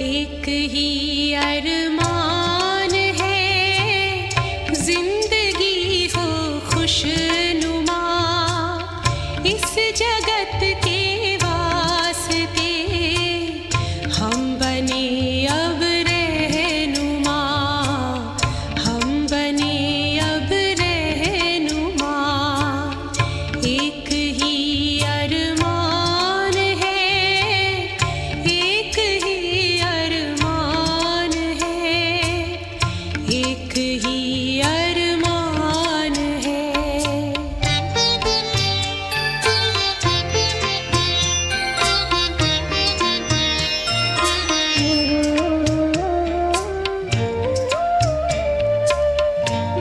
एक ही अरमान है जिंदगी हो खुशनुमा इस जगत के वास्ते हम बने अब रहनुमा हम बने अब रहनुमा एक ही अरमान है एक ही अरमान है एक ही अरमान है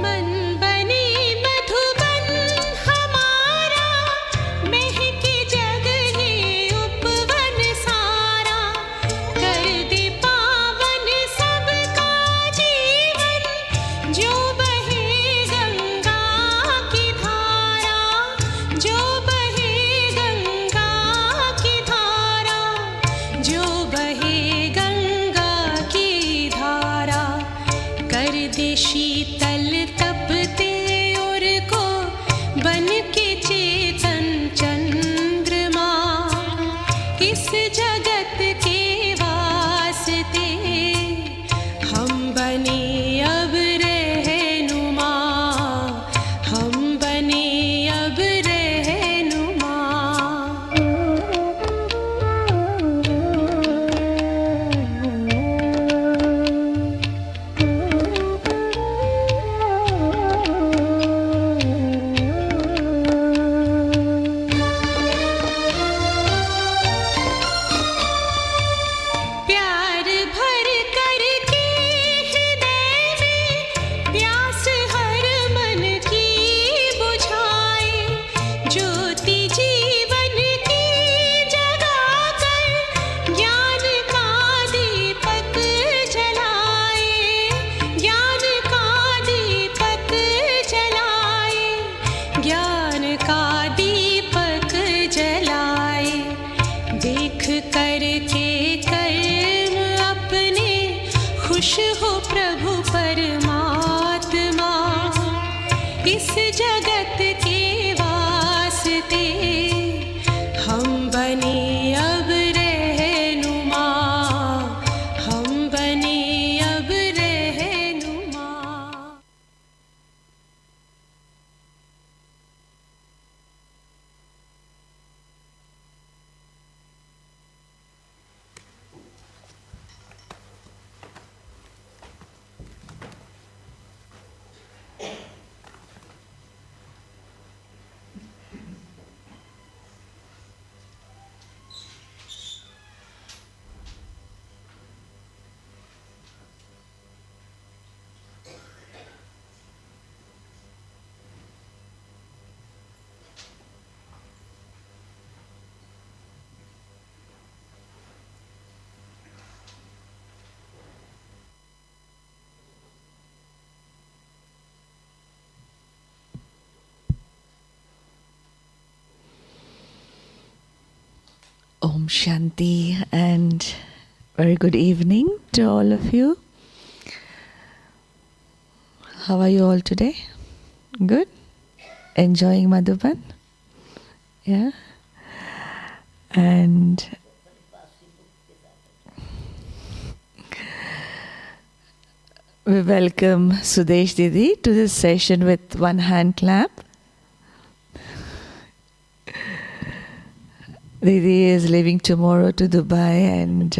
मन बने मधुबन हमारा महके जग ये उपवन सारा कर दे पावन सबका जीवन जो बहे गंगा की धारा जो बहे गंगा की धारा जो बहे गंगा की धारा कर दे शीतल तपते और को बन के चेतन चंद्रमा इस जगत के वास्ते हम बने अब रहनुमा हम बने अब रहनुमा प्यार भर करके हृदय में प्यास हर मन की बुझाए ज्योति जीवन की जगाकर ज्ञान का दीपक जलाए ज्ञान का दीपक जलाए ज्ञान का दीपक जलाए देख करके कर्म अपने खुश हो प्रभु परमात्मा इस जगत के वास्ते हम बने अब रहनुमा हम बने अब रहनुमा Om Shanti and very good evening to all of you. How are you all today? Good? Enjoying Madhuban? Yeah? And we welcome Sudesh Didi to this session with one hand clap. Didi is leaving tomorrow to Dubai, and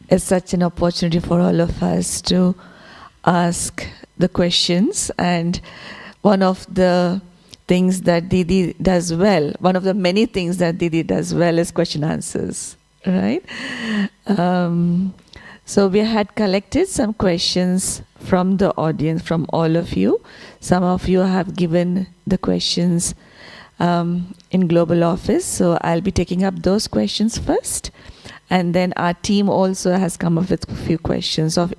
it's such an opportunity for all of us to ask the questions. And one of the things that Didi does well, one of the many things that Didi does well is question answers, right? So we had collected some questions from the audience, from all of you. Some of you have given the questions in Global Office, so I'll be taking up those questions first, and then our team also has come up with a few questions or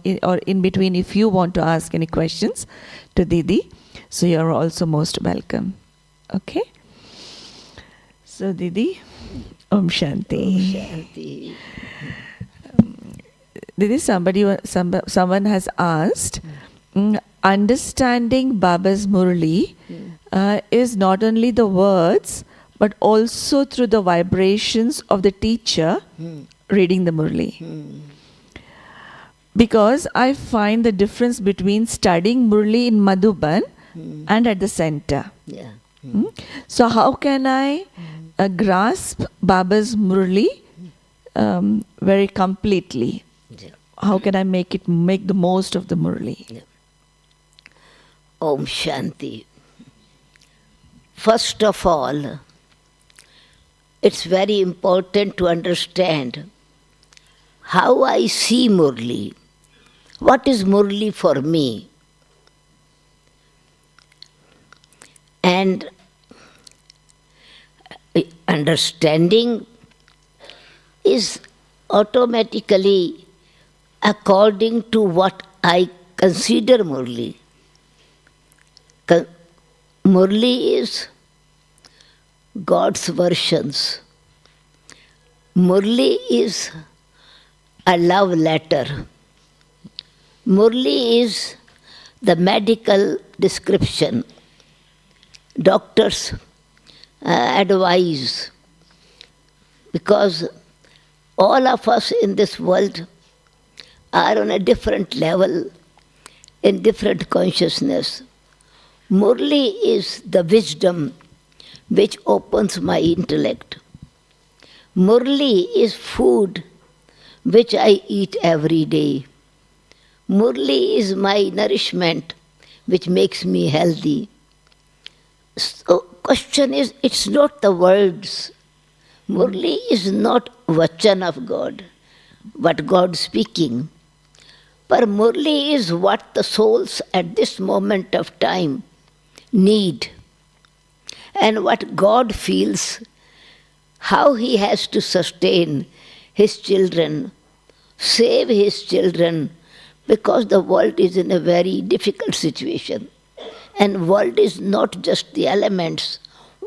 in between. If you want to ask any questions to Didi, so you're also most welcome. Okay? So Didi, Om Shanti. Om Shanti. someone has asked, understanding Baba's Murli is not only the words, but also through the vibrations of the teacher reading the Murli. Because I find the difference between studying Murli in Madhuban and at the center. Yeah. So how can I grasp Baba's Murli very completely? Yeah. How can I make the most of the Murli? Yeah. Om Shanti. First of all, it's very important to understand how I see Murli. What is Murli for me? And understanding is automatically according to what I consider Murli. Murli is God's versions. Murli is a love letter. Murli is the medical description. Doctors advise, because all of us in this world are on a different level, in different consciousness. Murli is the wisdom which opens my intellect. Murli is food which I eat every day. Murli is my nourishment which makes me healthy. So question is, it's not the words. Murli is not vachan of God, but God speaking. But Murli is what the souls at this moment of time need, and what God feels, how He has to sustain His children, save His children, because the world is in a very difficult situation. And world is not just the elements.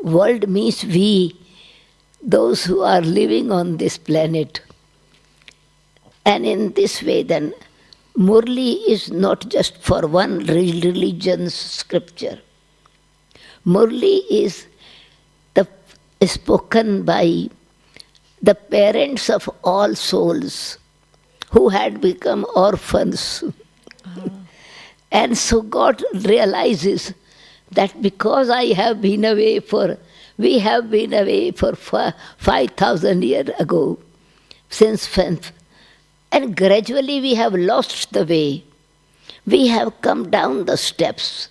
World means we, those who are living on this planet. And in this way then, Murli is not just for one religion's scripture. Murli is spoken by the parents of all souls who had become orphans. And so God realizes that because we have been away for 5,000 years ago, and gradually we have lost the way. We have come down the steps.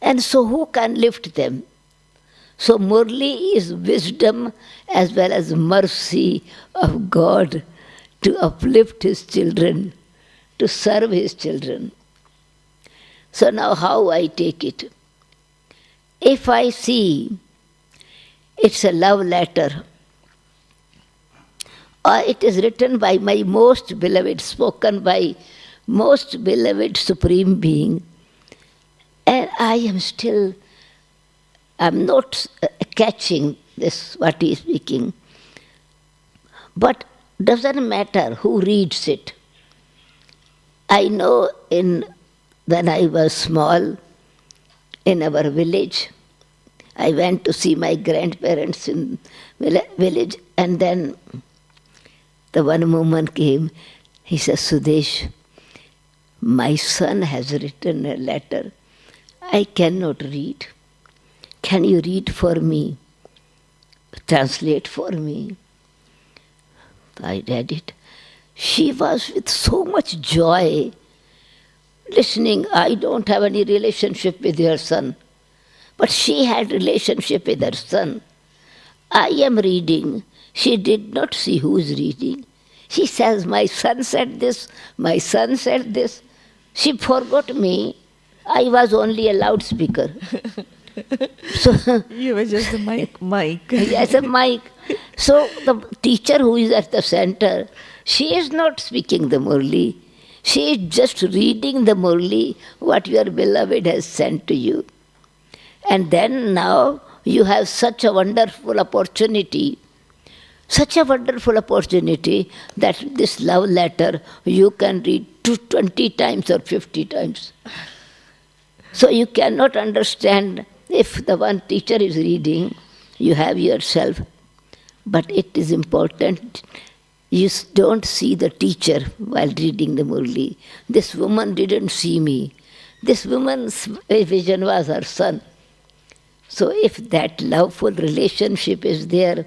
And so who can lift them? So Murli is wisdom as well as mercy of God to uplift His children, to serve His children. So now how I take it? If I see it's a love letter, or it is written by my most beloved, spoken by most beloved Supreme Being, and I'm not catching this, what He is speaking. But doesn't matter who reads it. I know when I was small, in our village, I went to see my grandparents in village, and then the one woman came. He says, Sudesh, my son has written a letter. I cannot read. Can you read for me? Translate for me. I read it. She was with so much joy listening. I don't have any relationship with her son, but she had relationship with her son. I am reading. She did not see who is reading. She says, my son said this, my son said this. She forgot me. I was only a loudspeaker. So You were just the mic. yes, a mic. So the teacher who is at the center, she is not speaking the Murli. She is just reading the Murli, what your beloved has sent to you. And then now you have such a wonderful opportunity. Such a wonderful opportunity that this love letter you can read 20 times or 50 times. So you cannot understand if the one teacher is reading, you have yourself. But it is important, you don't see the teacher while reading the Murli. This woman didn't see me. This woman's vision was her son. So if that loveful relationship is there,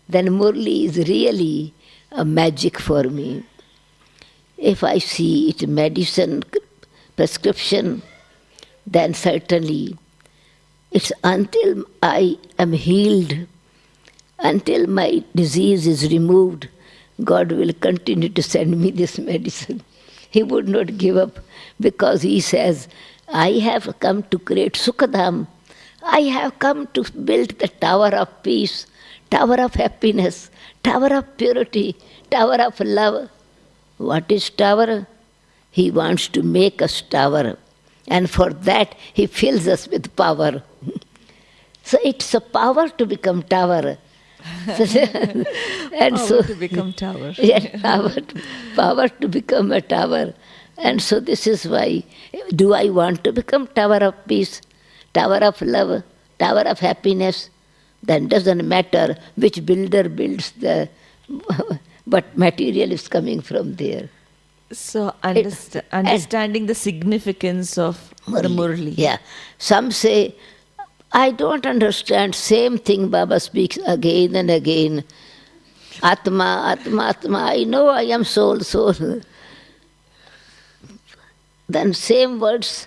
then Murli is really a magic for me. If I see it medicine, prescription, then certainly it's until I am healed, until my disease is removed, God will continue to send me this medicine. He would not give up because He says, I have come to create Sukhadham. I have come to build the tower of peace, tower of happiness, tower of purity, tower of love. What is tower? He wants to make us tower. And for that, He fills us with power. So it's a power to become tower. And Power to become tower. Yeah, power to become a tower. And so this is why, do I want to become tower of peace, tower of love, tower of happiness? Then doesn't matter which builder builds the, but material is coming from there. So understanding the significance of the Murli. Yeah. Some say, I don't understand. Same thing Baba speaks again and again. Atma, Atma, Atma. I know I am soul, soul. Then same words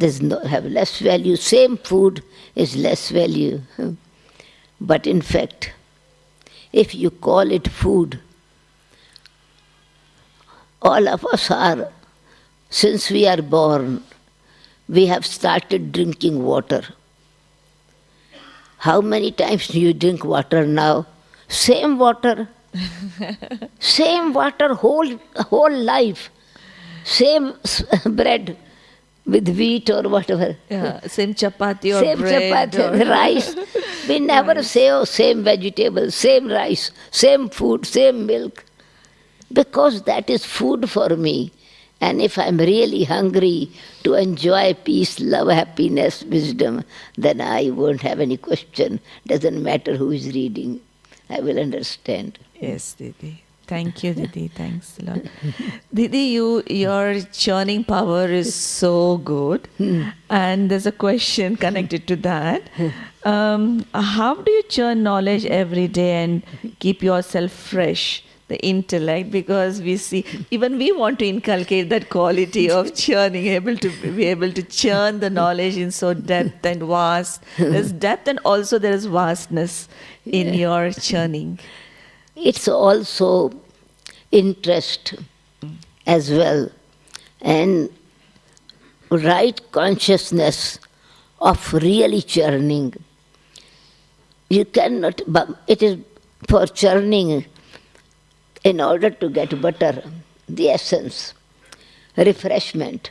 have less value. Same food is less value. But in fact, if you call it food, all of us are, since we are born, we have started drinking water. How many times do you drink water now? Same water. Same water whole life. Same bread with wheat or whatever. Yeah, same chapati or same bread. Chapati, rice. We never say, oh, same vegetables, same rice, same food, same milk. Because that is food for me. And if I'm really hungry to enjoy peace, love, happiness, wisdom, then I won't have any question. Doesn't matter who is reading. I will understand. Yes, Didi. Thank you, Didi. Thanks a lot. Didi, your churning power is so good. And there's a question connected to that. How do you churn knowledge every day and keep yourself fresh? The intellect, because we see, even we want to inculcate that quality of churning, be able to churn the knowledge in so depth and vast. There's depth and also there is vastness in your churning. It's also interest as well, and right consciousness of really churning. You cannot, it is for churning. In order to get butter, the essence, refreshment.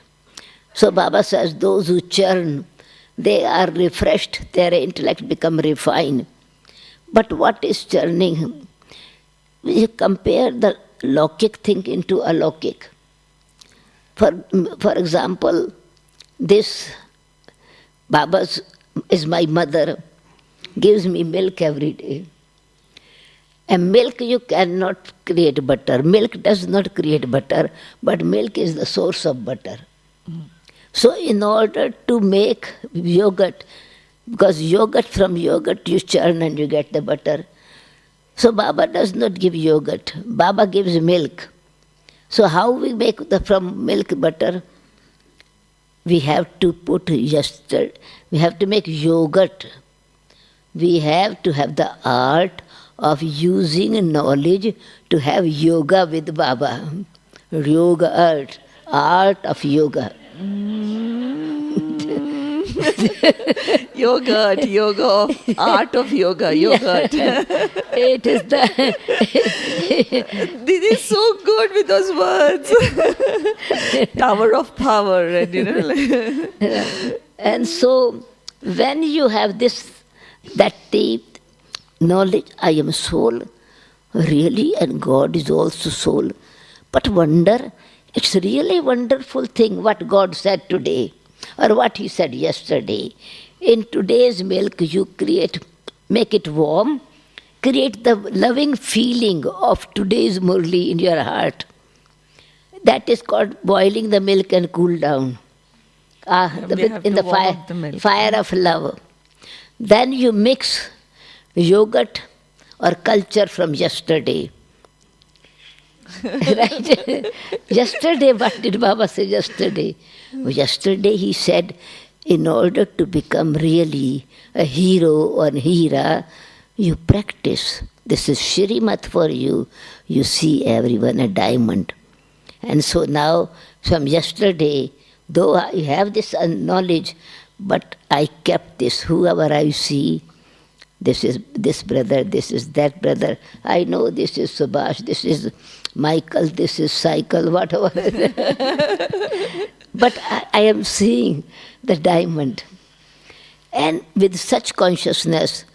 So Baba says those who churn, they are refreshed, their intellect become refined. But what is churning? We compare the Lokik thing into alokik. For example, this Baba is my mother, gives me milk every day. And milk you cannot create butter. Milk does not create butter, but milk is the source of butter. So in order to make yogurt, because from yogurt you churn and you get the butter. So Baba does not give yogurt. Baba gives milk. So how we make from milk butter? We have to we have to make yogurt. We have to have the art of using knowledge to have yoga with Baba. Yoga art of yoga. Yoga, art of yoga, yogurt. It is the... This is so good with those words. Tower of power. And, And so, when you have that deep knowledge, I am soul, really, and God is also soul. But wonder, it's really wonderful thing what God said today, or what He said yesterday. In today's milk, you make it warm, create the loving feeling of today's Murli in your heart. That is called boiling the milk and cool down. In the fire of love. Then you mix yogurt or culture from yesterday. Right? Yesterday, what did Baba say yesterday? Yesterday he said, in order to become really a hero or hera, you practice. This is Shrimat for you. You see everyone a diamond. And so now, from yesterday, though I have this knowledge, but I kept this. Whoever I see, this is this brother, this is that brother. I know this is Subash, this is Michael, this is Cycle, whatever. But I am seeing the diamond. And with such consciousness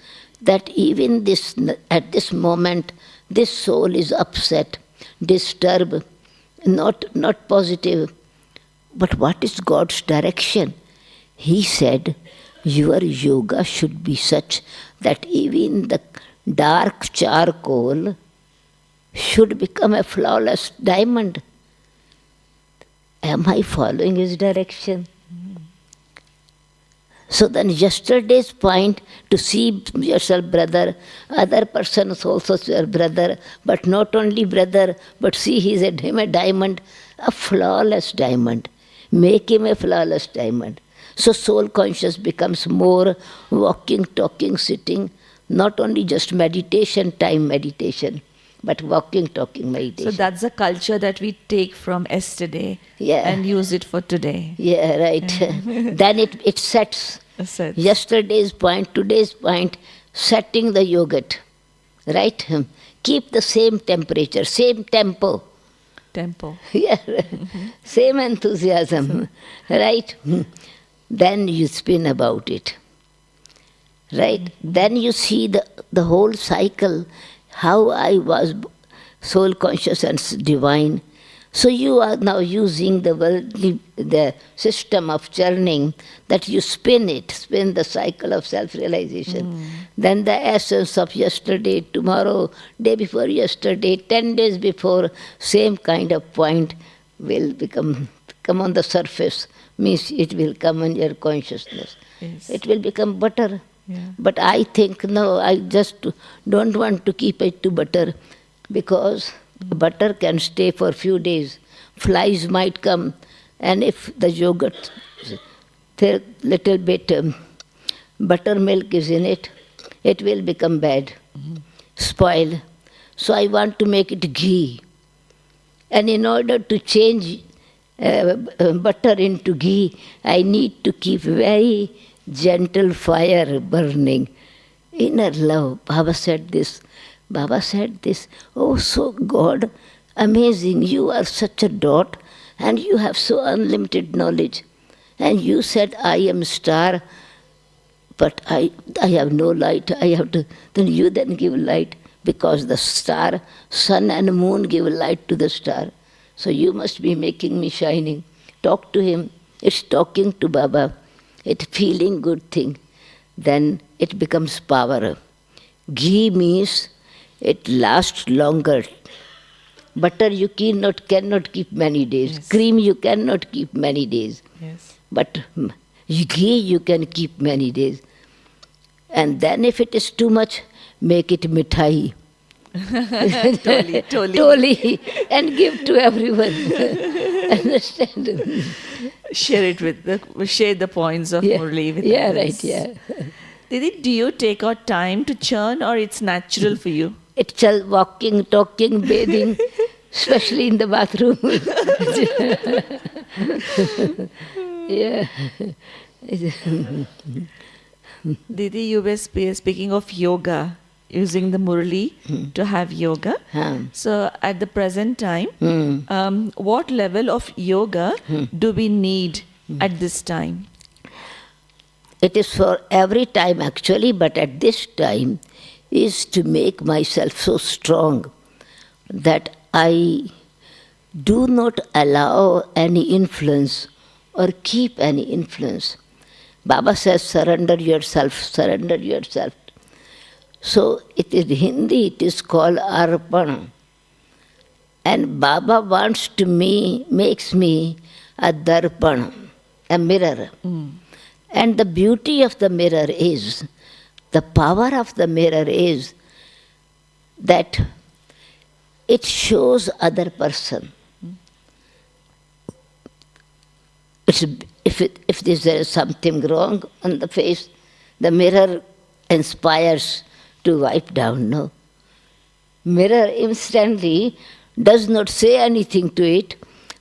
that even this, at this moment, this soul is upset, disturbed, not positive. But what is God's direction? He said, your yoga should be such that even the dark charcoal should become a flawless diamond. Am I following His direction? So then yesterday's point, to see yourself brother, other persons also your brother, but not only brother, but see him a diamond, a flawless diamond. Make him a flawless diamond. So soul conscious becomes more walking, talking, sitting, not only just meditation, but walking, talking, meditation. So that's a culture that we take from yesterday and use it for today. Yeah, right. Then it sets. Yesterday's point, today's point, setting the yogurt. Right? Keep the same temperature, same tempo. Yeah, same enthusiasm. Right? Then you spin about it. Right? Then you see the whole cycle, how I was soul conscious and divine. So you are now using the system of churning, that you spin the cycle of self-realization. Then the essence of yesterday, tomorrow, day before yesterday, 10 days before, same kind of point will come on the surface. Means it will come in your consciousness. Yes. It will become butter. Yeah. But I think, no, I just don't want to keep it to butter, because butter can stay for a few days. Flies might come, and if the yogurt, little bit buttermilk is in it, it will become bad, spoil. So I want to make it ghee. And in order to change butter into ghee, I need to keep very gentle fire burning. Inner love. Baba said this. Oh, so God, amazing. You are such a dot, and you have so unlimited knowledge. And you said, I am star, but I have no light. I have to. Then you give light, because the star, sun and moon give light to the star. So you must be making me shining. Talk to him. It's talking to Baba. It's feeling good thing. Then it becomes power. Ghee means it lasts longer. Butter you cannot keep many days. Yes. Cream you cannot keep many days. Yes. But ghee you can keep many days. And then if it is too much, make it mithai. Toli, and give to everyone. Understand? Share the points of Murli with others. Didi, do you take out time to churn, or it's natural for you? It's all walking, talking, bathing, especially in the bathroom. Yeah. Didi, you were speaking of yoga, using the Murli to have yoga. So at the present time, what level of yoga do we need at this time? It is for every time actually, but at this time is to make myself so strong. that I do not allow any influence or keep any influence. Baba says, surrender yourself, surrender yourself. So it is Hindi, it is called Arpan. And Baba wants to makes me a darpan, a mirror. And the beauty of the mirror is, the power of the mirror is that it shows other person. If there is something wrong on the face, the mirror inspires to wipe down, no. Mirror instantly does not say anything to it,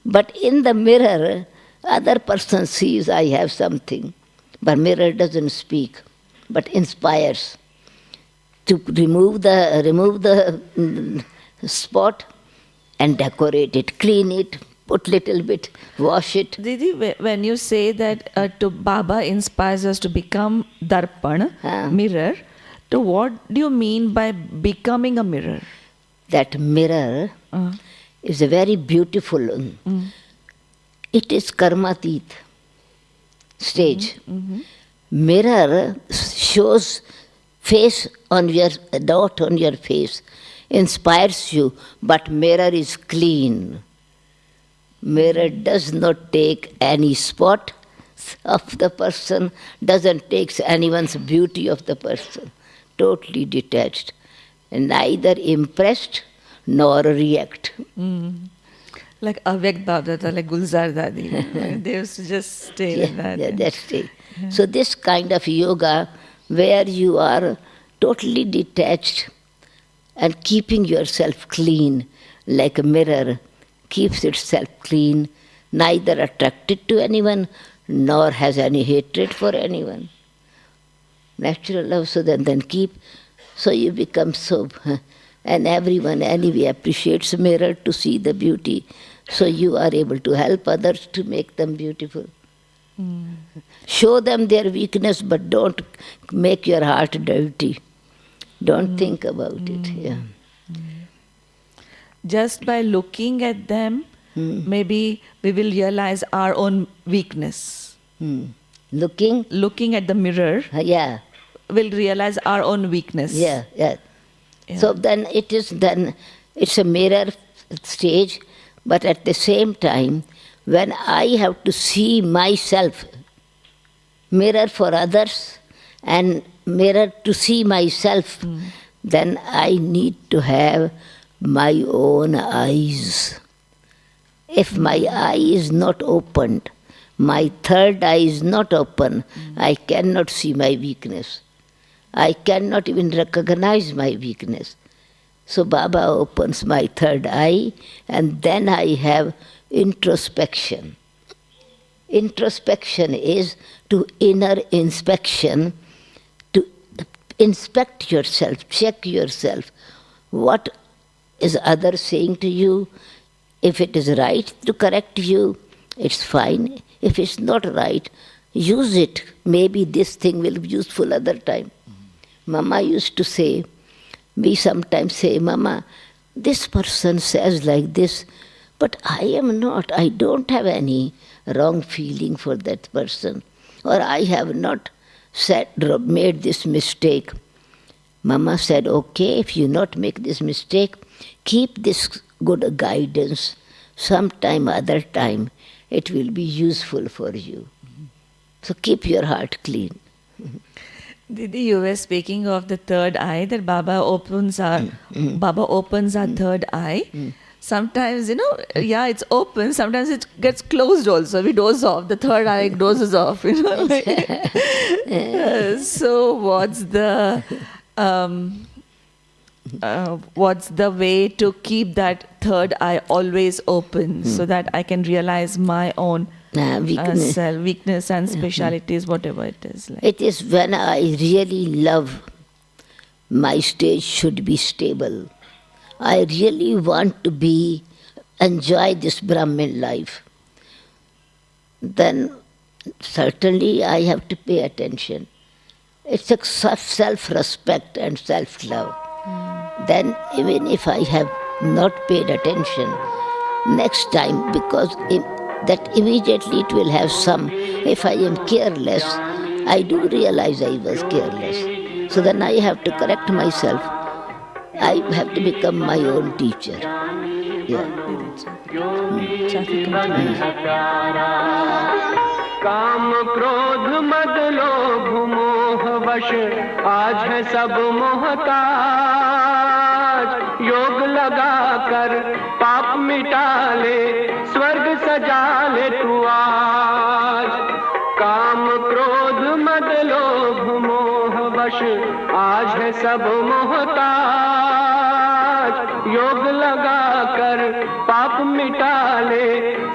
but in the mirror, other person sees I have something. But mirror doesn't speak, but inspires to remove the spot and decorate it, clean it, put little bit, wash it. Didi, when you say that to Baba inspires us to become darpan, mirror, to what do you mean by becoming a mirror? That mirror is a very beautiful one. It is karmatit stage. Mirror shows face on your dot on your face, inspires you, but mirror is clean. Mirror does not take any spot of the person, doesn't take anyone's beauty of the person. Totally detached, and neither impressed nor react. Like Avyakt Bhavdata, like Gulzar Dadi. They used to just stay like that. Yeah, that's it. So this kind of yoga, where you are totally detached and keeping yourself clean, like a mirror keeps itself clean, neither attracted to anyone nor has any hatred for anyone. Natural love, so then keep, so you become so, and everyone anyway appreciates mirror to see the beauty, so you are able to help others to make them beautiful. Show them their weakness, but don't make your heart dirty. Don't think about it. Yeah. Just by looking at them, maybe we will realize our own weakness. Looking at the mirror, yeah, we'll realize our own weakness. yeah. So then it's a mirror stage, but at the same time, when I have to see myself, mirror for others and mirror to see myself, then I need to have my own eyes. If my eye is not opened, my third eye is not open, I cannot see my weakness. I cannot even recognize my weakness. So Baba opens my third eye, and then I have introspection. Introspection is to inner inspection, to inspect yourself, check yourself. What is others saying to you? If it is right to correct you, it's fine. If it's not right, use it. Maybe this thing will be useful other time. Mama used to say, we sometimes say, Mama, this person says like this, but I am not. I don't have any wrong feeling for that person. Or I have not made this mistake. Mama said, okay, if you not make this mistake, keep this good guidance. Sometime, other time, it will be useful for you. So keep your heart clean. Didi, you were speaking of the third eye, that Baba opens our third eye. Sometimes, it's open, sometimes it gets closed also. We doze off, the third eye dozes off, So what's the way to keep that third eye always open so that I can realize my own self, weakness and specialities, whatever it is. It is when I really love, my stage should be stable. I really want to enjoy this Brahmin life. Then certainly I have to pay attention. It's a self-respect and self-love. Then even if I have not paid attention, next time, because that immediately it will have some, if I am careless, I do realize I was careless. So then I have to correct myself. I have to become my own teacher. Yeah. काम क्रोध मद लोभ मोह वश आज है सब मोहताज योग लगा कर पाप मिटा ले स्वर्ग सजा ले तू आज काम क्रोध मद लोभ मोह वश आज है सब मोहताज योग लगा कर पाप मिटा ले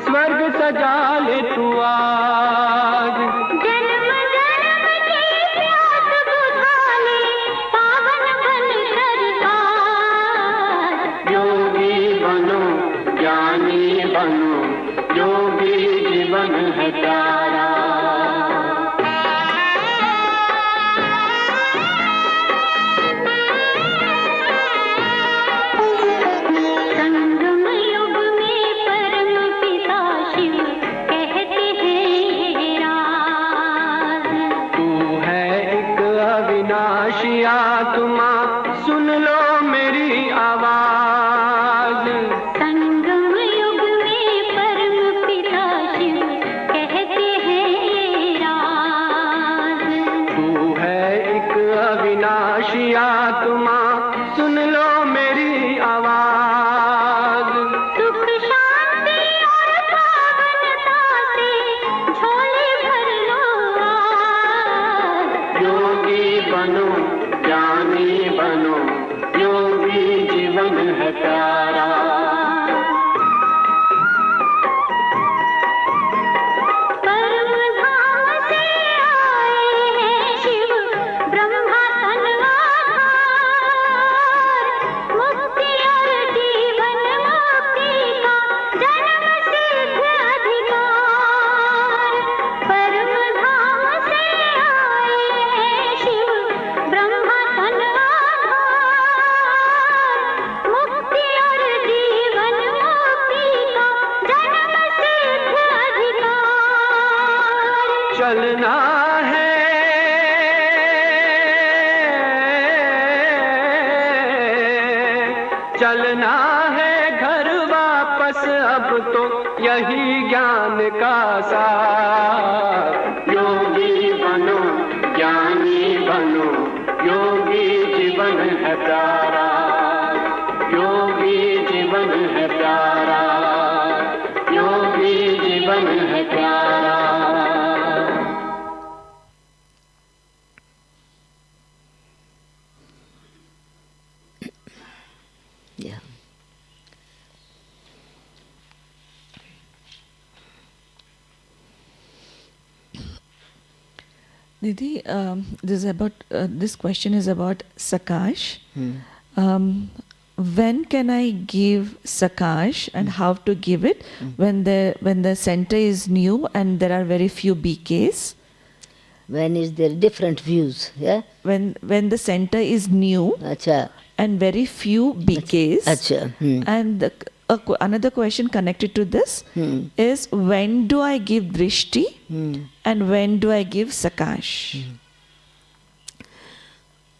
स्वर्ग सजा ले तू आज जन्म जन्म की प्यास बुझा ले पावन बन कर आज योगी बनो ज्ञानी बनो योगी जीवन है प्यारा संगम युग में परम पिता शिव कहते हैं ये राज तू है एक अविनाशी आत्मा सुन लो मेरी आवाज संगम युग में परम पिता शिव कहते हैं ये राज तू है एक अविनाशी आत्मा सुन लो मेरी आवाज सुख शांति और पावनता से झोले भर लो आज योगी बनो ज्ञानी बनो योगी जीवन है प्यारा परम धाम से आए हैं शिव ब्रह्मा तन आधार मुक्ति और जीवन मुक्ति का जन्म सिद्ध अधिकार परम धाम से आए हैं शिव ब्रह्मा तन आधार मुक्ति और जीवन मुक्ति का जन्म सिद्ध अधिकार चलना है चलना है घर वापस अब तो यही ज्ञान का सार योगी बनो ज्ञानी बनो योगी जीवन है प्यारा योगी जीवन है प्यारा योगी जीवन है प्यारा Yeah. Didi, this question is about sakash. When can I give sakash and how to give it when the center is new and there are very few BKs? When is there different views? Yeah. When the center is new Acha. and very few BKs. Acha. And another question connected to this is when do I give drishti and when do I give sakash?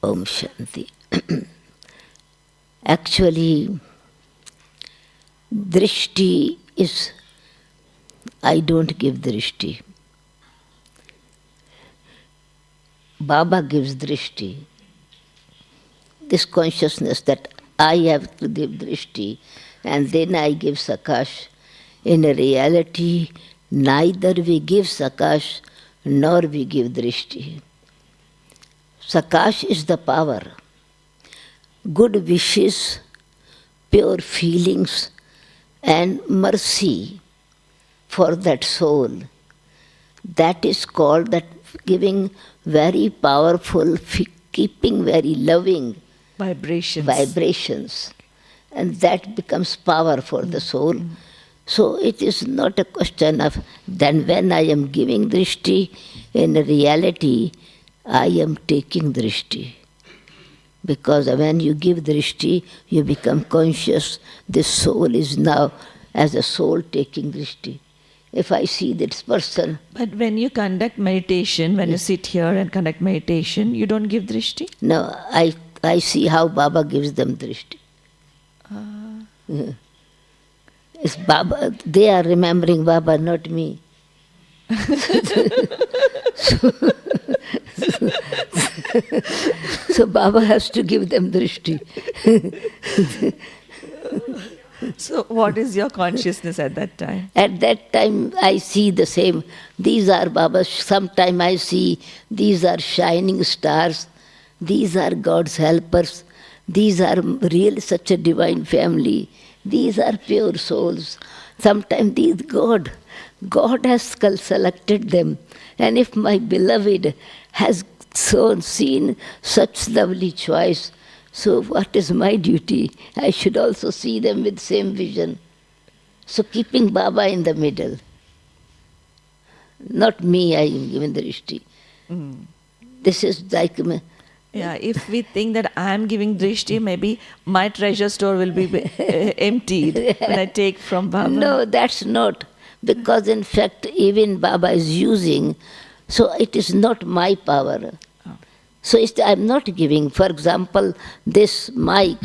Om Shanti. Actually, drishti is, I don't give drishti. Baba gives drishti. This consciousness that I have to give drishti and then I give sakash. In reality, neither we give sakash nor we give drishti. Sakash is the power. Good wishes, pure feelings and mercy for that soul. That is called that giving very powerful, keeping very loving vibrations. And that becomes power for the soul. So it is not a question of then when I am giving drishti, in reality I am taking drishti. Because when you give drishti, you become conscious. This soul is now as a soul taking drishti. If I see this person, But when you conduct meditation, when you sit here and conduct meditation, you don't give drishti? no, I see how Baba gives them drishti. Yeah. It's Baba. They are remembering Baba, not me. So Baba has to give them drishti. So what is your consciousness at that time? At that time, I see the same. These are Baba's. Sometime I see these are shining stars. These are God's helpers. These are really such a divine family. These are pure souls. Sometimes these God has selected them. And if my beloved has seen such lovely choice, so what is my duty? I should also see them with same vision. So keeping Baba in the middle. Not me, I am given the drishti. This is like... Yeah, if we think that I am giving drishti, maybe my treasure store will be emptied when I take from Baba. No, that's not. Because in fact, even Baba is using, so it is not my power. So I'm not giving. For example, this mic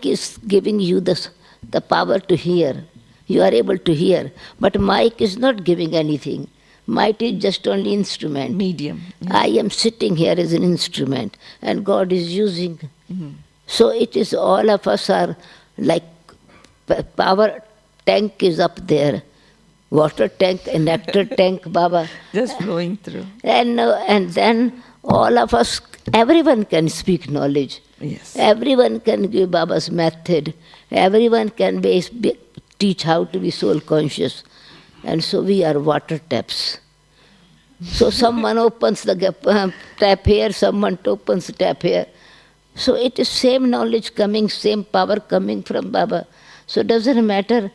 is giving you the power to hear. You are able to hear. But mic is not giving anything. Mic is just only instrument. Medium. I am sitting here as an instrument and God is using. So it is all of us are like power tank is up there. Water tank, a nectar tank, Baba. Just flowing through. And then all of us, everyone can speak knowledge. Yes. Everyone can give Baba's method. Everyone can teach how to be soul conscious. And so we are water taps. So someone opens the tap here, someone opens the tap here. So it is same knowledge coming, same power coming from Baba. So it doesn't matter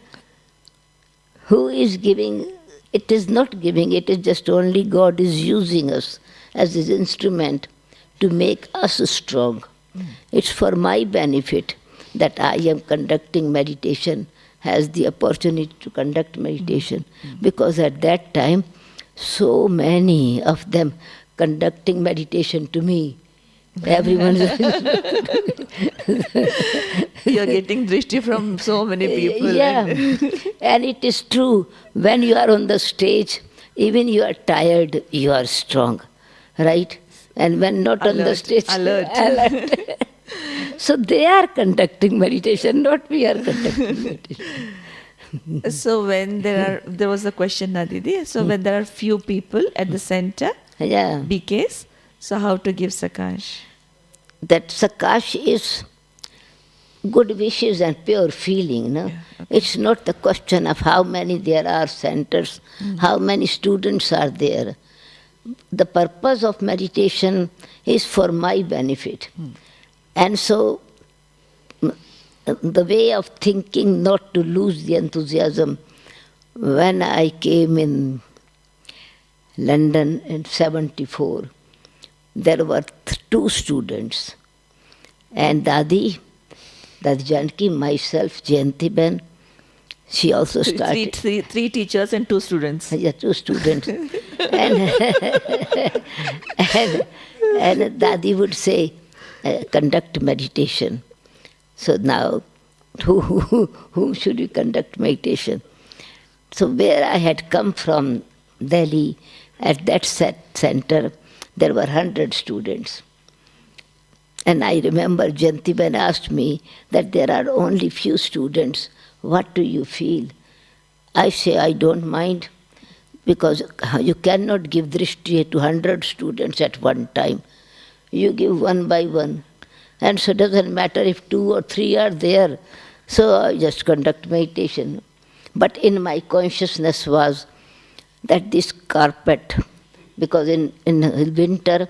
who is giving. It is not giving, it is just only God is using us as His instrument to make us strong. It's for my benefit that I am conducting meditation, has the opportunity to conduct meditation. Because at that time, so many of them conducting meditation to me. Everyone You're getting drishti from so many people. Yeah, and it is true. When you are on the stage, even you are tired, you are strong, right? And when not on the stage, alert. So they are conducting meditation, not we are conducting meditation. So when there was a question, Nadidi. So when there are few people at the center, Yeah, BKs, so how to give sakash? that sakash is good wishes and pure feeling. No? Yeah, It's not the question of how many there are centers, how many students are there. The purpose of meditation is for my benefit. And so the way of thinking not to lose the enthusiasm. When I came in London in 74, there were two students. And Dadi Janki, myself, Jayanti Ben, she also started. Three teachers and two students. Yeah, two students. and Dadi would say, conduct meditation. So now, whom should you conduct meditation? So where I had come from, Delhi, at that center, there were 100 students. And I remember Jayanti-ben asked me that there are only few students. What do you feel? I say, I don't mind, because you cannot give drishti to 100 students at one time. You give one by one. And so it doesn't matter if 2 or 3 are there. So I just conduct meditation. But in my consciousness was that this carpet, because in winter,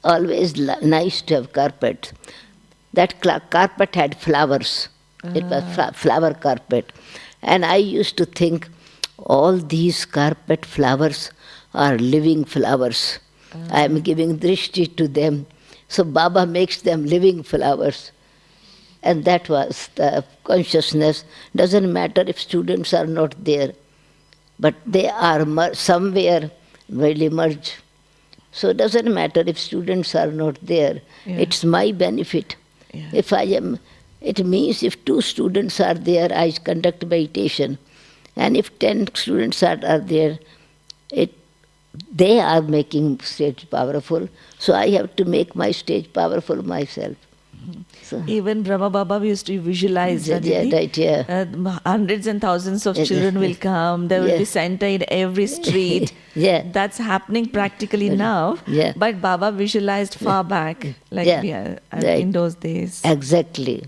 always nice to have carpet. That carpet had flowers. It was flower carpet. And I used to think, all these carpet flowers are living flowers. I am giving drishti to them. So Baba makes them living flowers. And that was the consciousness. Doesn't matter if students are not there, but they are somewhere will emerge. So it doesn't matter if students are not there. Yeah. It's my benefit. Yeah. If I am, it means if 2 students are there, I conduct meditation. And if 10 students are there, they are making stage powerful. So I have to make my stage powerful myself. So, Even Brahma Baba used to visualize that. yeah, right, yeah. Hundreds and thousands of children will come. There will Yeah. be Santa in every street. Yeah. That's happening practically now. Yeah. But Baba visualized far back, like Yeah. we are, Right. in those days. Exactly.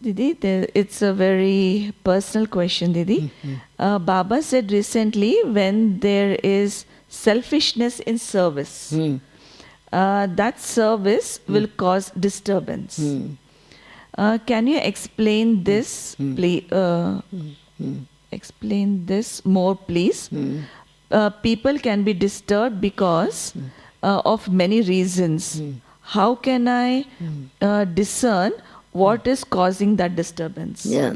Didi, it's a very personal question, Didi. Baba said recently, when there is selfishness in service, that service will cause disturbance. Can you explain this, explain this more, please? People can be disturbed because of many reasons. How can I discern what is causing that disturbance? Yeah.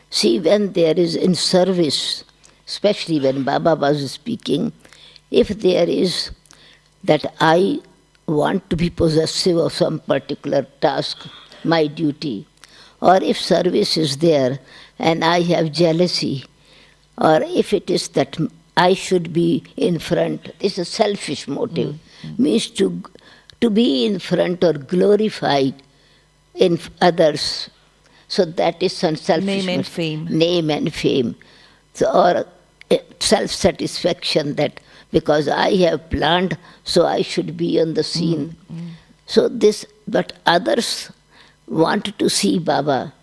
See, when there is in service, especially when Baba was speaking, if there is that I want to be possessive of some particular task, my duty, or if service is there and I have jealousy, or if it is that I should be in front, it's a selfish motive, means to be in front or glorified in others. So that is some selfish Name and motive. fame. Name and fame. So, or self-satisfaction that because I have planned, so I should be on the scene. So this, but others want to see Baba.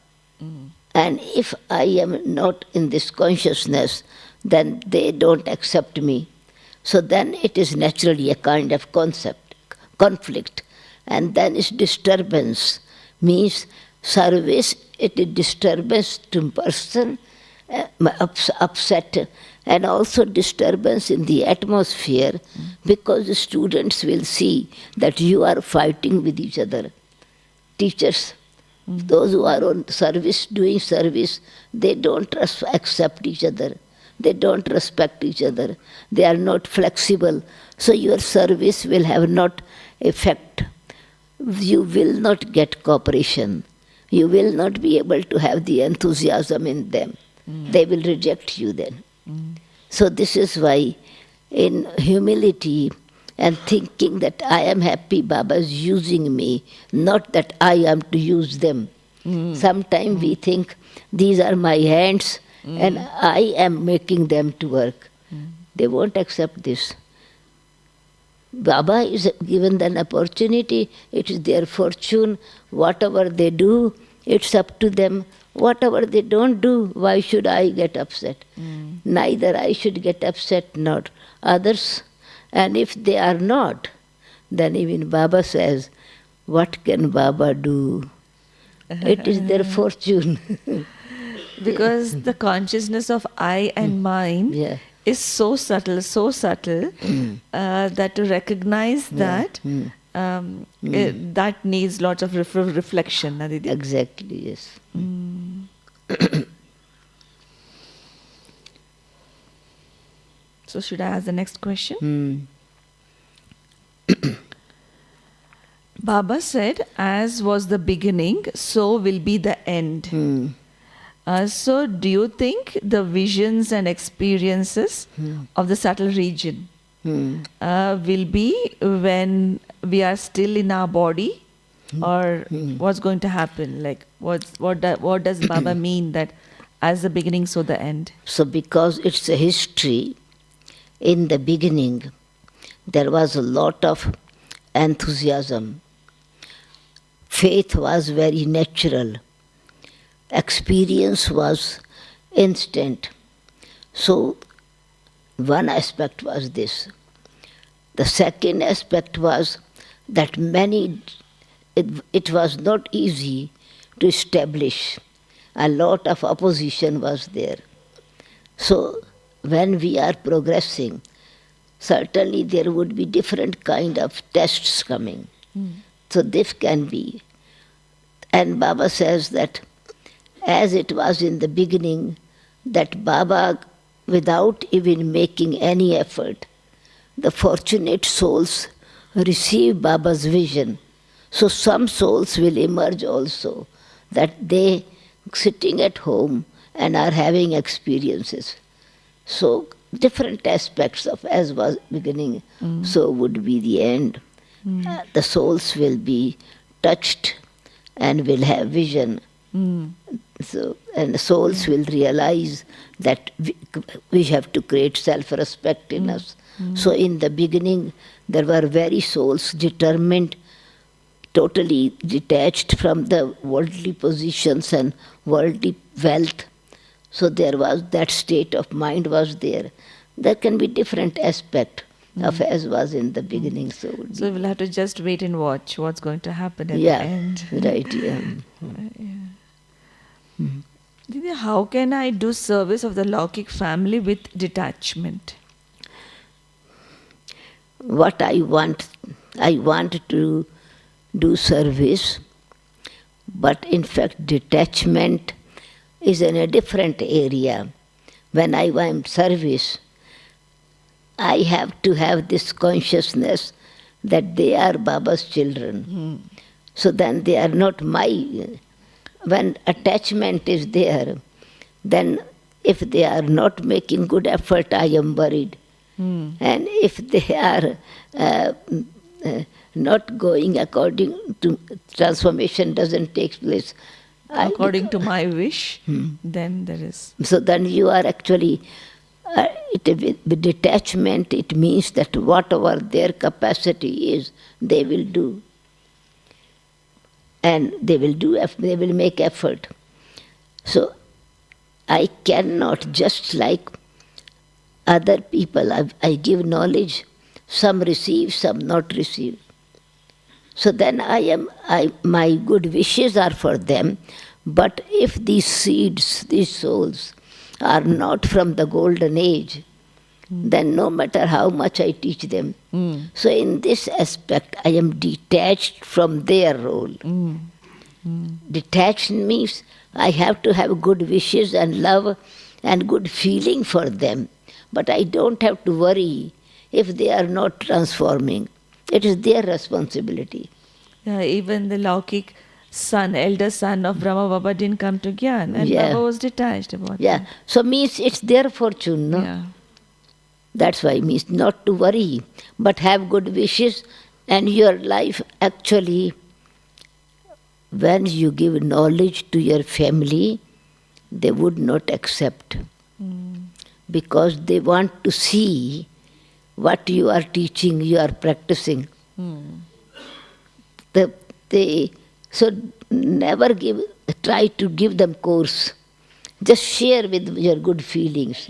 And if I am not in this consciousness, then they don't accept me. So then it is naturally a kind of conflict. And then it's disturbance. Means service, it is disturbance to person, upset, and also disturbance in the atmosphere, because the students will see that you are fighting with each other. Teachers, those who are on service, doing service, they don't accept each other. They don't respect each other. They are not flexible. So your service will have not effect. You will not get cooperation. You will not be able to have the enthusiasm in them. They will reject you then. So this is why in humility and thinking that I am happy Baba is using me, not that I am to use them. Sometimes we think these are my hands and I am making them to work. They won't accept this. Baba is given an opportunity, it is their fortune. Whatever they do, it's up to them. Whatever they don't do, why should I get upset? Neither I should get upset, nor others. And if they are not, then even Baba says, what can Baba do? It is their fortune. Because the consciousness of I and mine Yeah. is so subtle, that to recognize that, that needs lots of reflection. Na, Didi? Exactly, yes. So should I ask the next question? Baba said, as was the beginning, so will be the end. So do you think the visions and experiences of the subtle region will be when we are still in our body, or what's going to happen? Like what does Baba mean that as the beginning, so the end? So because it's a history, in the beginning there was a lot of enthusiasm. Faith was very natural. Experience was instant. So one aspect was this. The second aspect was that it was not easy to establish. A lot of opposition was there. So when we are progressing, certainly there would be different kind of tests coming. So this can be. And Baba says that as it was in the beginning, that Baba, without even making any effort, the fortunate souls receive Baba's vision. So some souls will emerge also, that they sitting at home and are having experiences. So different aspects of as was beginning, so would be the end. The souls will be touched and will have vision. So, and the souls will realize that we have to create self-respect in us. So in the beginning, there were very souls determined, totally detached from the worldly positions and worldly wealth. So there was that state of mind was there. There can be different aspect of as was in the beginning. So we'll have to just wait and watch what's going to happen at the yeah, end. right. Yeah. Didi, how can I do service of the Laukik family with detachment? What I want to do service, but in fact detachment is in a different area. When I am service, I have to have this consciousness that they are Baba's children. So then they are not my. When attachment is there, then if they are not making good effort, I am worried. And if they are not going according to transformation doesn't take place. According to my wish, then there is. So then you are actually, with detachment, it means that whatever their capacity is, they will do. And they will make effort. So I cannot, just like other people, I give knowledge, some receive, some not receive. So then my good wishes are for them, but if these seeds, these souls, are not from the golden age, then no matter how much I teach them. So in this aspect, I am detached from their role. Detached means I have to have good wishes and love and good feeling for them, but I don't have to worry if they are not transforming. It is their responsibility. Yeah, even the Laukik son, elder son of Brahma Baba didn't come to Gyan, and Yeah. Baba was detached about Yeah, it. so means it's their fortune, no? Yeah. That's why it means not to worry, but have good wishes, and your life actually, when you give knowledge to your family, they would not accept. Because they want to see what you are teaching, you are practicing. So never try to give them course. Just share with your good feelings.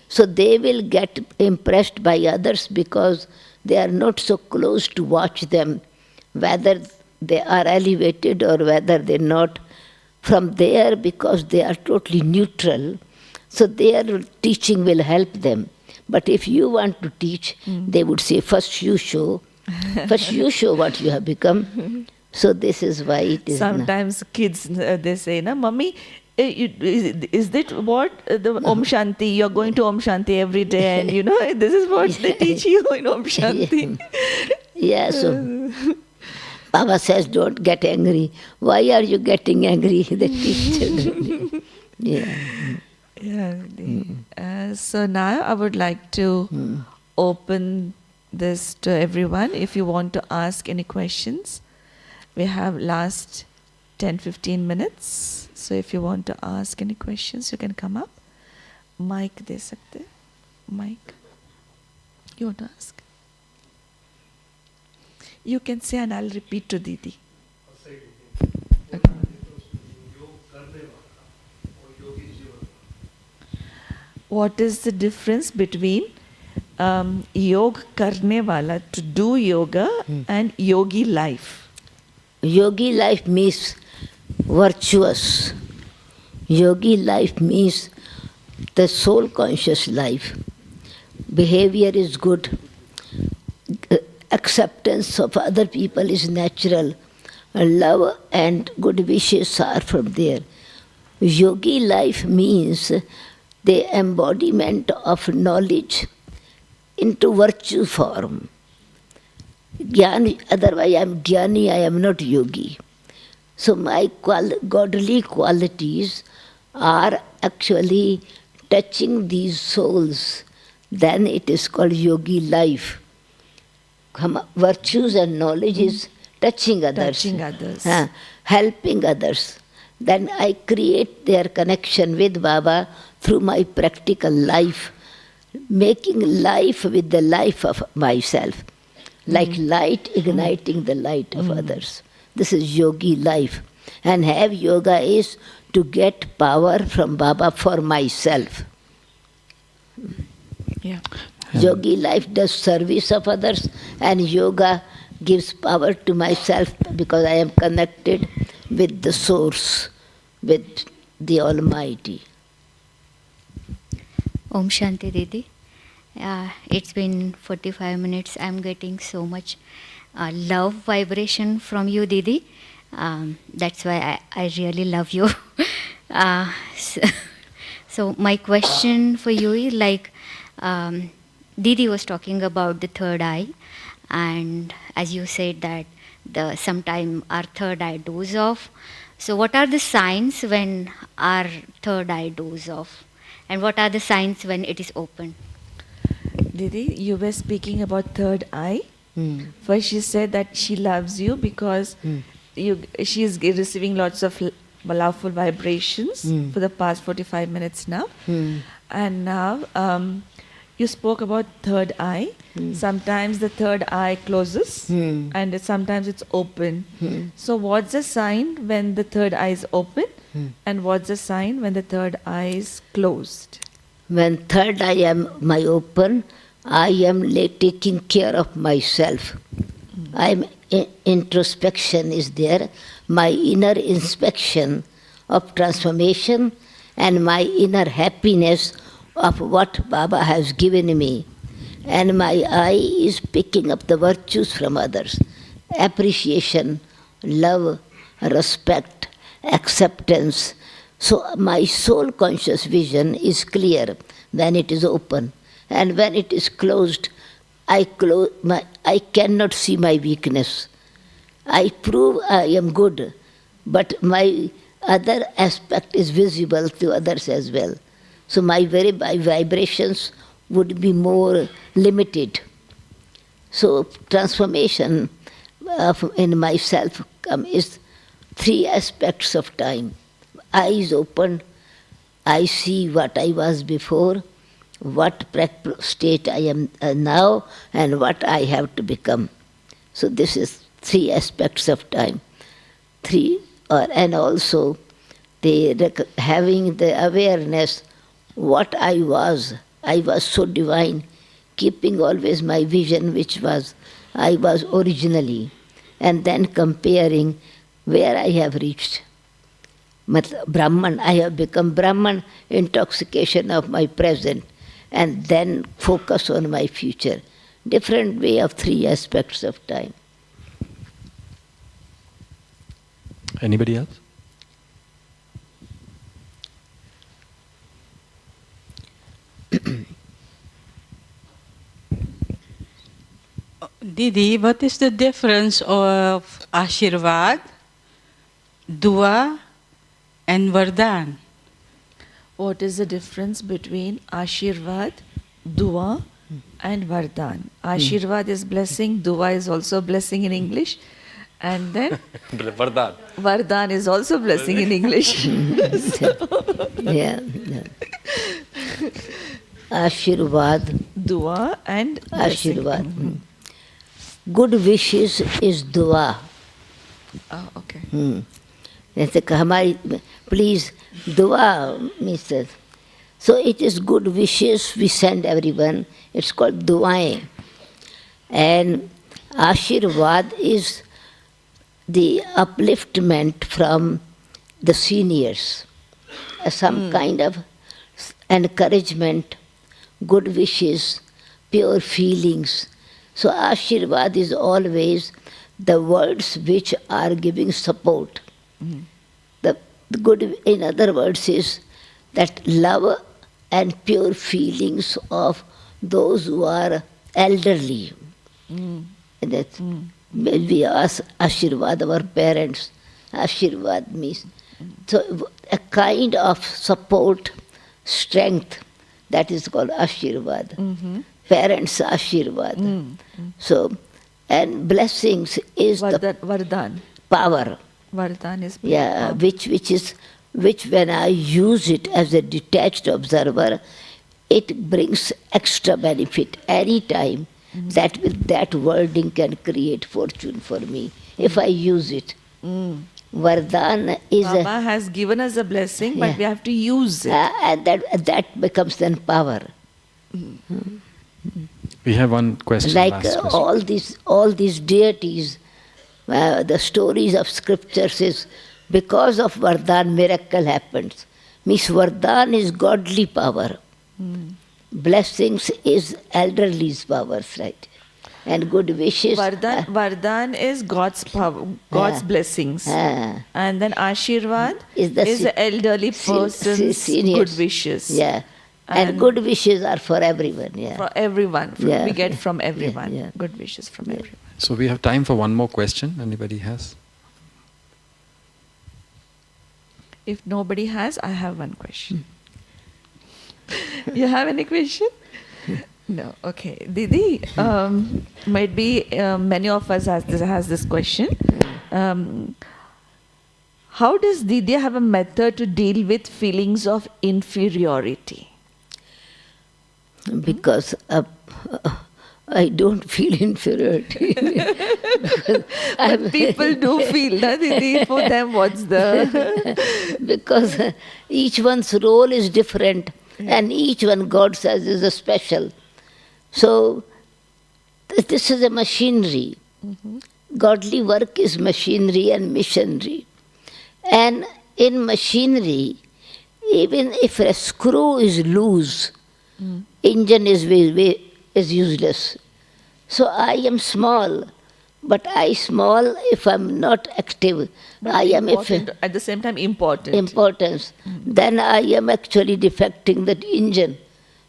So they will get impressed by others because they are not so close to watch them, whether they are elevated or whether they're not. From there, because they are totally neutral, so their teaching will help them. But if you want to teach, they would say, first you show what you have become. So this is why it is. Sometimes kids, they say, "Na, Mummy, is that what the Om Shanti? You're going to Om Shanti every day, and this is what they teach you in Om Shanti." Yeah, so Baba says, don't get angry. Why are you getting angry? They teach children. Yeah. So now I would like to open this to everyone. If you want to ask any questions, we have last 10-15 minutes. So if you want to ask any questions, you can come up. Mic de sakte. Mic. You want to ask? You can say and I'll repeat to Didi. Okay. What is the difference between yog karne wala, to do yoga, and yogi life? Yogi life means virtuous. Yogi life means the soul conscious life. behavior is good, acceptance of other people is natural, love and good wishes are from there. Yogi life means the embodiment of knowledge into virtue form. Gyan, otherwise I am Gyani, I am not yogi. So my godly qualities are actually touching these souls. Then it is called yogi life. Virtues and knowledge is touching others. Touching others. Helping others. Then I create their connection with Baba through my practical life, making life with the life of myself, like light igniting the light of others. This is yogi life. And have yoga is to get power from Baba for myself. Yeah. Yogi life does service of others, and yoga gives power to myself because I am connected with the source, with the Almighty. Om Shanti Didi. It's been 45 minutes. I'm getting so much love vibration from you, Didi. That's why I really love you. So my question for you is like, Didi was talking about the third eye, and as you said that sometime our third eye does off. So what are the signs when our third eye does off? And what are the signs when it is open? Didi, you were speaking about third eye. First she said that she loves you because she is receiving lots of loveful vibrations for the past 45 minutes now. And now you spoke about third eye. Sometimes the third eye closes and sometimes it's open. So what's the sign when the third eye is open and what's the sign when the third eye is closed? When third eye am my open, I am taking care of myself. Introspection is there, my inner inspection of transformation and my inner happiness of what Baba has given me. And my eye is picking up the virtues from others. Appreciation, love, respect, acceptance. So my soul conscious vision is clear when it is open. And when it is closed, I cannot see my weakness. I prove I am good, but my other aspect is visible to others as well. So my vibrations would be more limited. So transformation in myself is three aspects of time. Eyes open, I see what I was before, what state I am now, and what I have to become. So this is three aspects of time. And also having the awareness what I was so divine, keeping always my vision which I was originally, and then comparing where I have reached. Brahman, I have become Brahman, intoxication of my present, and then focus on my future. Different way of three aspects of time. Anybody else? Didi, what is the difference of Ashirvad, Dua, and Vardhan? What is the difference between Ashirvad, Dua and Vardhan? Ashirvad is blessing, Dua is also blessing in English, and then Vardhan is also blessing in English. Yeah. Ashirvad, Dua and Ashirvad. Good wishes is dua. Oh, okay. Please, dua, Mr. So it is good wishes we send everyone. It's called duaएं. And Ashirvad is the upliftment from the seniors. Some kind of encouragement, good wishes, pure feelings. So Ashirvad is always the words which are giving support. The good, in other words, is that love and pure feelings of those who are elderly. That we ask Ashirvad, our parents. Ashirvad means so a kind of support, strength, that is called Ashirvad. Parents Ashirvad. So, and blessings is the Vardhan. power. Vardhan is Yeah, which when I use it as a detached observer, it brings extra benefit any time. That with that wording can create fortune for me if I use it. Vardhan is Baba has given us a blessing, but Yeah. we have to use it. and that becomes then power. We have one question. Like last question. all these deities, the stories of scriptures is because of Vardhan miracle happens. Means Vardhan is godly power. Blessings is elderly's powers, right? And good wishes. Vardhan is God's power, God's blessings. And then Ashirvad Is is the the elderly person's seniors. good wishes. Yeah. And good wishes are for everyone. Yeah. For everyone. Yeah. We get from everyone. yeah. Good wishes from everyone. So we have time for one more question. Anybody has? If nobody has, I have one question. You have any question? No. Okay. Didi, might be many of us has this question. How does Didi have a method to deal with feelings of inferiority? Because I don't feel inferiority. But people do feel, na, Didi? For them, what's the... Because each one's role is different, and each one God says is a special. So this is a machinery. Godly work is machinery and missionary. And in machinery, even if a screw is loose, engine is useless. So I am small, but I small if I'm not active. I am at the same time important. importance. Then I am actually defecting that engine.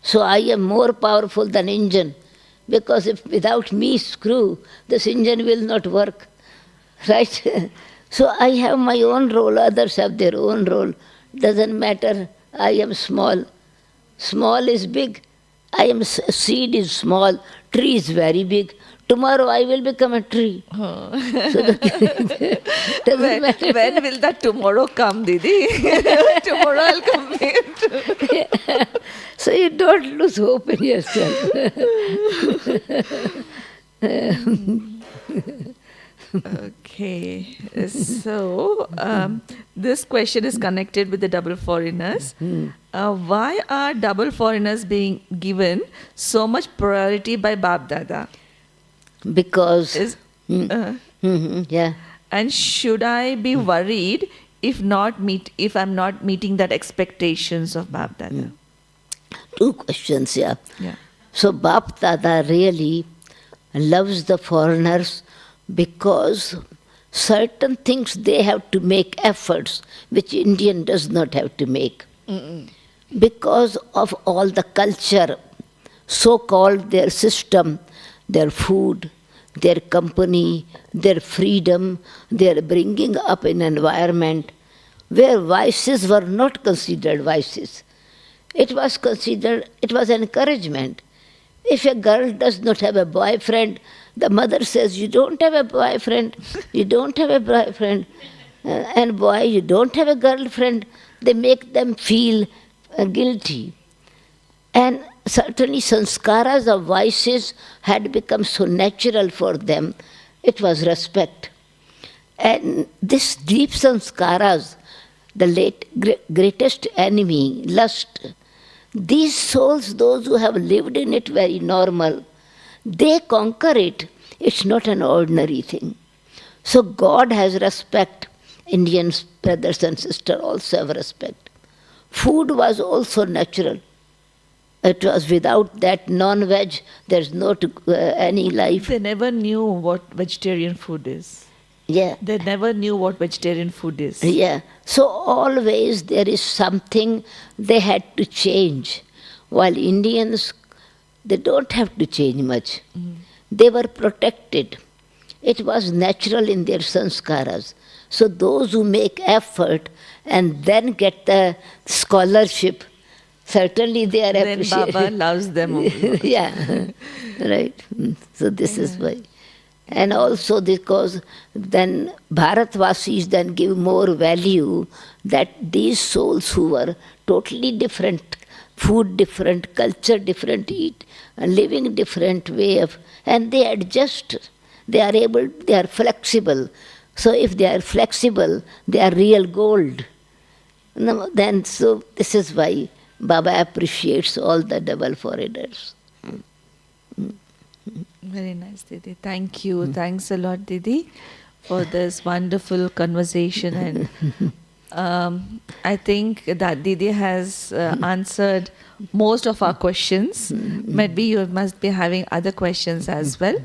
So I am more powerful than engine. Because if without me screw, this engine will not work. Right? So I have my own role, others have their own role. Doesn't matter, I am small. Small is big. Seed is small, tree is very big. Tomorrow I will become a tree. So doesn't matter. When will that tomorrow come, Didi? Tomorrow I'll come here. So you don't lose hope in yourself. Okay. So, this question is connected with the double foreigners. Why are double foreigners being given so much priority by Bap Dada? Because yeah. And should I be worried if I'm not meeting that expectations of Bap Dada? Two questions, yeah. Yeah. So Bap Dada really loves the foreigners because certain things they have to make efforts which Indian does not have to make. Because of all the culture, so-called their system, their food, their company, their freedom, their bringing up in environment where vices were not considered vices. It was encouragement. If a girl does not have a boyfriend, the mother says, you don't have a boyfriend, you don't have a boyfriend. And boy, you don't have a girlfriend. They make them feel guilty. And certainly sanskaras of vices had become so natural for them, it was respect. And this deep sanskaras, the greatest enemy, lust, these souls, those who have lived in it very normal, they conquer it. It's not an ordinary thing. So God has respect. Indian brothers and sisters also have respect. Food was also natural. It was without that non-veg, there's no any life. They never knew what vegetarian food is. Yeah. They never knew what vegetarian food is. Yeah. So always there is something they had to change. While Indians, they don't have to change much. They were protected. It was natural in their sanskaras. So those who make effort and then get the scholarship, certainly they are Then appreciated. Baba loves them all. Yeah, right. So this is why. And also because then Bharatvasis then give more value that these souls who were totally different, food different, culture different, eat, and living different way of, and they adjust. They are able, they are flexible. So if they are flexible, they are real gold. No, then so this is why Baba appreciates all the double foreigners. Very nice, Didi. Thank you. Thanks a lot, Didi, for this wonderful conversation. And I think that Didi has answered most of our questions. Maybe you must be having other questions as well.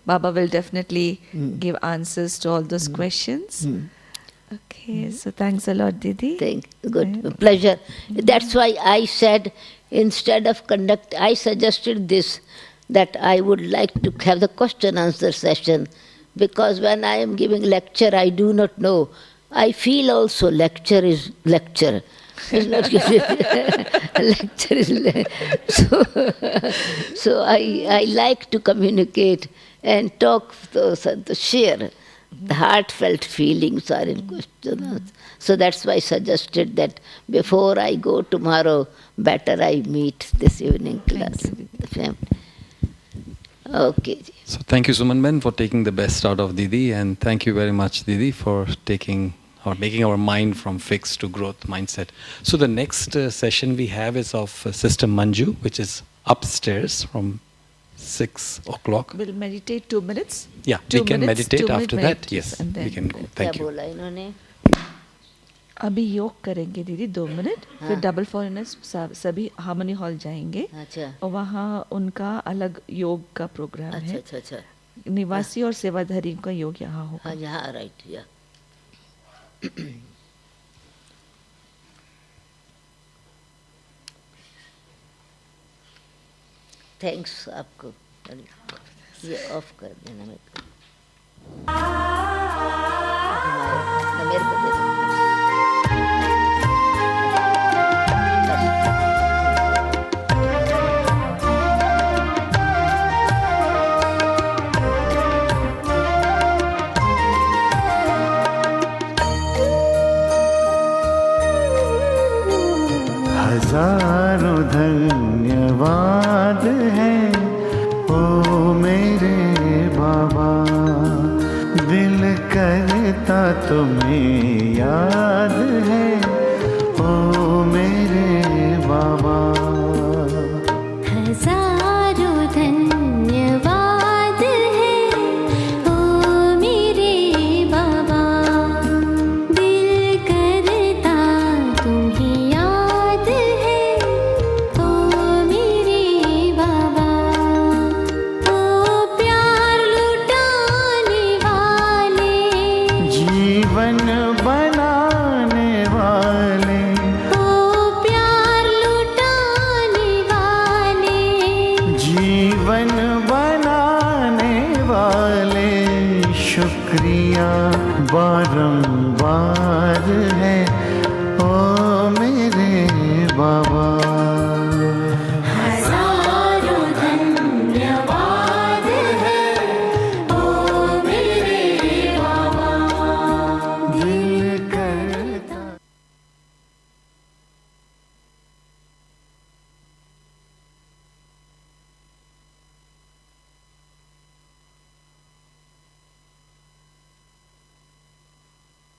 Baba will definitely give answers to all those questions. Okay, so thanks a lot, Didi. Good, pleasure. That's why I said, instead of I suggested this, that I would like to have the question-answer session, because when I am giving lecture, I do not know. I feel also lecture is lecture. It's not lecture is so I like to communicate and talk, to share. The heartfelt feelings are in question. So that's why I suggested that before I go tomorrow, better I meet this evening class. The family. Okay. So thank you, Suman Ben, for taking the best out of Didi, and thank you very much, Didi, for taking or making our mind from fixed to growth mindset. So the next session we have is of Sister Manju, which is upstairs from 6 o'clock. We'll meditate 2 minutes. Yeah, we can meditate after that. Yes, and then we can go. Thank you. बोला इन्होंने? अभी योग करेंगे दीदी 2 minute, फिर double foreigners सभी harmony hall जाएंगे अच्छा और वहाँ उनका अलग योग का प्रोग्राम अच्छा है. अच्छा अच्छा निवासी और सेवाधारी का योग यहाँ होगा. हाँ यहाँ राइट या थैंक्स आपको. ये ऑफ कर देना मेरे को. मेरे को दे दो. हजारों धन्यवाद है ओ मेरे बाबा, दिल करता तुम्हें याद है